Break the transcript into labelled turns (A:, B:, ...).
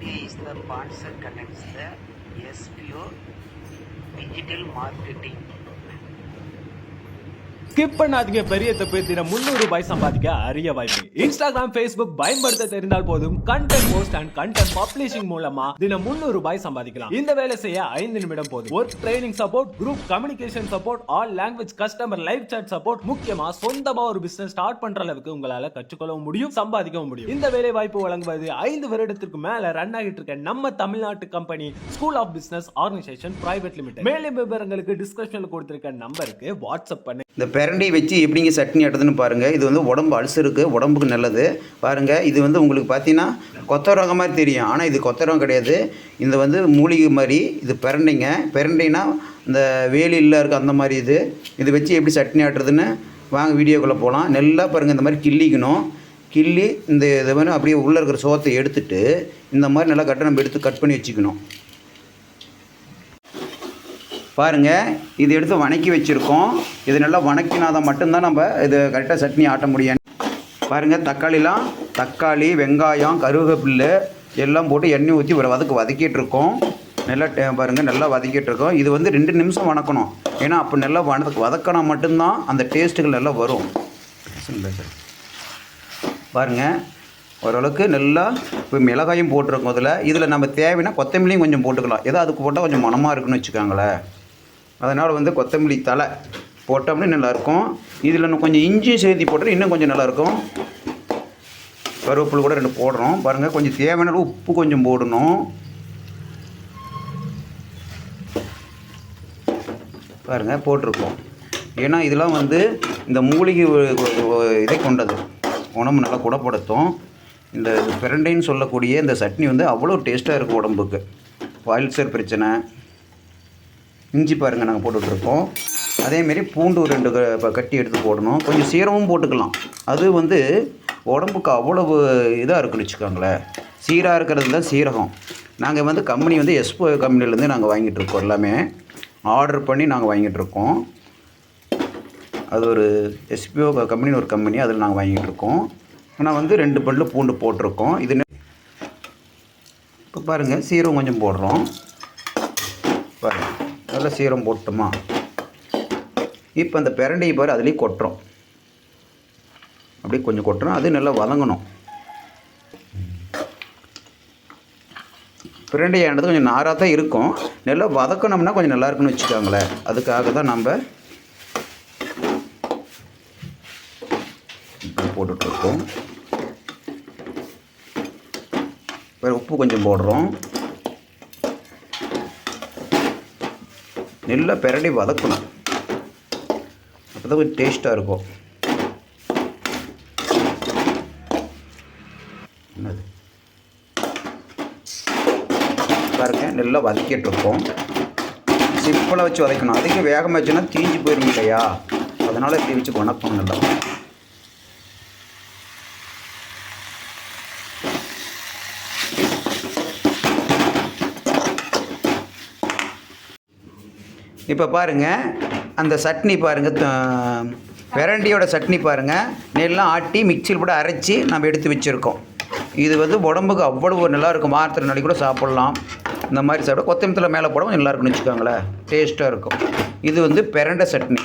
A: RTA is the sponsor connects the SPO digital marketing.
B: Skip பண்ணாதீங்க. பெரிய தப்பு. தினம் 300 ரூபாய் சம்பாதிக்க அரிய வாய்ப்பு. இன்ஸ்டாகிராம், Facebook பயன்படுத்த தெரிந்தால் போதும். Content post and content publishing மூலமா தினம் 300 ரூபாய் சம்பாதிக்கலாம். இந்த வேலை செய்ய 5 நிமிடம் போதும். Work training support, group communication support, all language customer live chat support, முக்கியமா சொந்தமா ஒரு பிசினஸ் ஸ்டார்ட் பண்ற அளவுக்கு உங்களால கற்றுக்கொள்ளவும் முடியும், சம்பாதிக்கவும் முடியும். இந்த வேலை வாய்ப்பு வழங்குவது 5 வருடத்திற்கு மேல ரன் ஆகிட்டு இருக்க நம்ம தமிழ்நாட்டு company school of business organisation private limited. மேலும் விவரங்களுக்கு டிஸ்கிரிப்ஷன்ல கொடுத்திருக்க நம்பருக்கு வாட்ஸ்அப் பண்ணு.
C: இந்த பிரண்டையை வச்சு எப்படிங்க சட்னி ஆட்டுதுன்னு பாருங்கள். இது வந்து உடம்பு அல்சருக்கு உடம்புக்கு நல்லது. பாருங்கள், இது வந்து உங்களுக்கு பார்த்தீங்கன்னா கொத்தவரங்க மாதிரி தெரியும், ஆனால் இது கொத்தவரங்க கிடையாது. இது வந்து மூலிகை மாதிரி. இது பிரண்டைங்க. பிரண்டைனா இந்த வேலியில் இருக்க அந்த மாதிரி. இது வச்சு எப்படி சட்னி ஆட்டுறதுன்னு வாங்க வீடியோக்குள்ளே போகலாம். நல்லா பாருங்கள், இந்த மாதிரி கிள்ளிக்கணும். கிள்ளி இதை மாதிரி அப்படியே உள்ளே இருக்கிற சோத்தை எடுத்துட்டு இந்த மாதிரி நல்லா நம்ம எடுத்து கட் பண்ணி வச்சுக்கணும். பாருங்கள், இது எடுத்து வணக்கி வச்சுருக்கோம். இது நல்லா வணக்கினாதான் மட்டும்தான் நம்ம இது கரெக்டாக சட்னி ஆட்ட முடியும். பாருங்கள், தக்காளி, வெங்காயம், கருவேப்பிலை எல்லாம் போட்டு எண்ணெய் ஊற்றி ஒரு வதக்கிட்டுருக்கோம். நல்லா பாருங்கள், நல்லா வதக்கிட்டுருக்கோம். இது வந்து 2 நிமிஷம் வணக்கணும். ஏன்னா அப்போ நல்லா வதக்கினா மட்டும்தான் அந்த டேஸ்ட்டுகள் நல்லா வரும். பாருங்கள், ஓரளவுக்கு நல்லா இப்போ மிளகாயும் போட்டிருக்கோம். இதில் நம்ம தேவைன்னா கொத்தமல்லியும் கொஞ்சம் போட்டுக்கலாம். ஏதோ அதுக்கு போட்டால் கொஞ்சம் மணமாக இருக்குன்னு வச்சுக்கோங்களேன். அதனால் வந்து கொத்தமல்லி தழை போட்டோம்னா நல்லாயிருக்கும். இதில் இன்னும் கொஞ்சம் இஞ்சி சேர்த்து போட்டால் இன்னும் கொஞ்சம் நல்லாயிருக்கும். கருவேப்பிலை கூட 2 போடுறோம். பாருங்கள், கொஞ்சம் தேவையான உப்பு கொஞ்சம் போடணும். பாருங்கள், போட்டிருக்கோம். ஏன்னா இதெல்லாம் வந்து இந்த மூலிகை இதை கொண்டது, உடம்பு நல்லா குணப்படுத்தும். இந்த பிரண்டைன்னு சொல்லக்கூடிய இந்த சட்னி வந்து அவ்வளோ டேஸ்ட்டாக இருக்கும் உடம்புக்கு. அல்சர் பிரச்சனை. இஞ்சி பாருங்கள் நாங்கள் போட்டுட்ருக்கோம். அதேமாரி பூண்டு 2 கட்டி எடுத்து போடணும். கொஞ்சம் சீரகமும் போட்டுக்கலாம். அது வந்து உடம்புக்கு அவ்வளவு இதாக இருக்குன்னு வச்சுக்கோங்களேன். சீராக இருக்கிறது தான் சீரகம். நாங்கள் வந்து கம்பெனி வந்து எஸ்போ கம்பெனிலேருந்து நாங்கள் வாங்கிட்டுருக்கோம். எல்லாமே ஆர்டர் பண்ணி நாங்கள் வாங்கிட்டுருக்கோம். அது ஒரு எஸ்பிஓ கம்பெனின்னு ஒரு கம்பெனி, அதில் நாங்கள் வாங்கிட்டுருக்கோம். ஆனால் வந்து 2 பல்லு பூண்டு போட்டிருக்கோம். இது இப்போ பாருங்கள், சீரகம் கொஞ்சம் போடுறோம். பாருங்கள், நல்லா சீரகம் போட்டோமா. இப்போ அந்த பிரண்டையை பாரு அதுலேயும் கொட்டுறோம். அப்படியே கொஞ்சம் கொட்டுறோம். அது நல்லா வதங்கணும். பிரண்டையானது கொஞ்சம் நாராக தான் இருக்கும். நல்லா வதக்கணும்னா கொஞ்சம் நல்லா இருக்குன்னு வச்சுக்கோங்களேன். அதுக்காக தான் நம்ம போட்டுட்ருக்கோம். வேறு உப்பு கொஞ்சம் போடுறோம். நல்லா பிரண்டி வதக்கணும். அப்போ தான் கொஞ்சம் டேஸ்ட்டாக இருக்கும். என்னது பாருங்க, நல்லா வதக்கிட்டுருக்கோம். சிம்பிளாக வச்சு வதக்கணும். அதிகம் வேகமாக வச்சுன்னா தீஞ்சு போயிடும் இல்லையா, அதனால் இப்படி வச்சு வணக்கணும் நல்லா. இப்போ பாருங்கள், அந்த சட்னி பாருங்கள், பிரண்டியோட சட்னி பாருங்கள். நெல்லாம் ஆட்டி மிக்சியில் போட்டு அரைச்சி நம்ம எடுத்து வச்சுருக்கோம். இது வந்து உடம்புக்கு அவ்வளோ நல்லாயிருக்கும். வாரத்தில் நாளைக்கு கூட சாப்பிட்லாம். இந்த மாதிரி சாப்பிட கொத்தமல்லி மேலே போட கொஞ்சம் நல்லா இருக்குன்னு வச்சுக்கோங்களேன். டேஸ்ட்டாக இருக்கும். இது வந்து பிரண்டை சட்னி.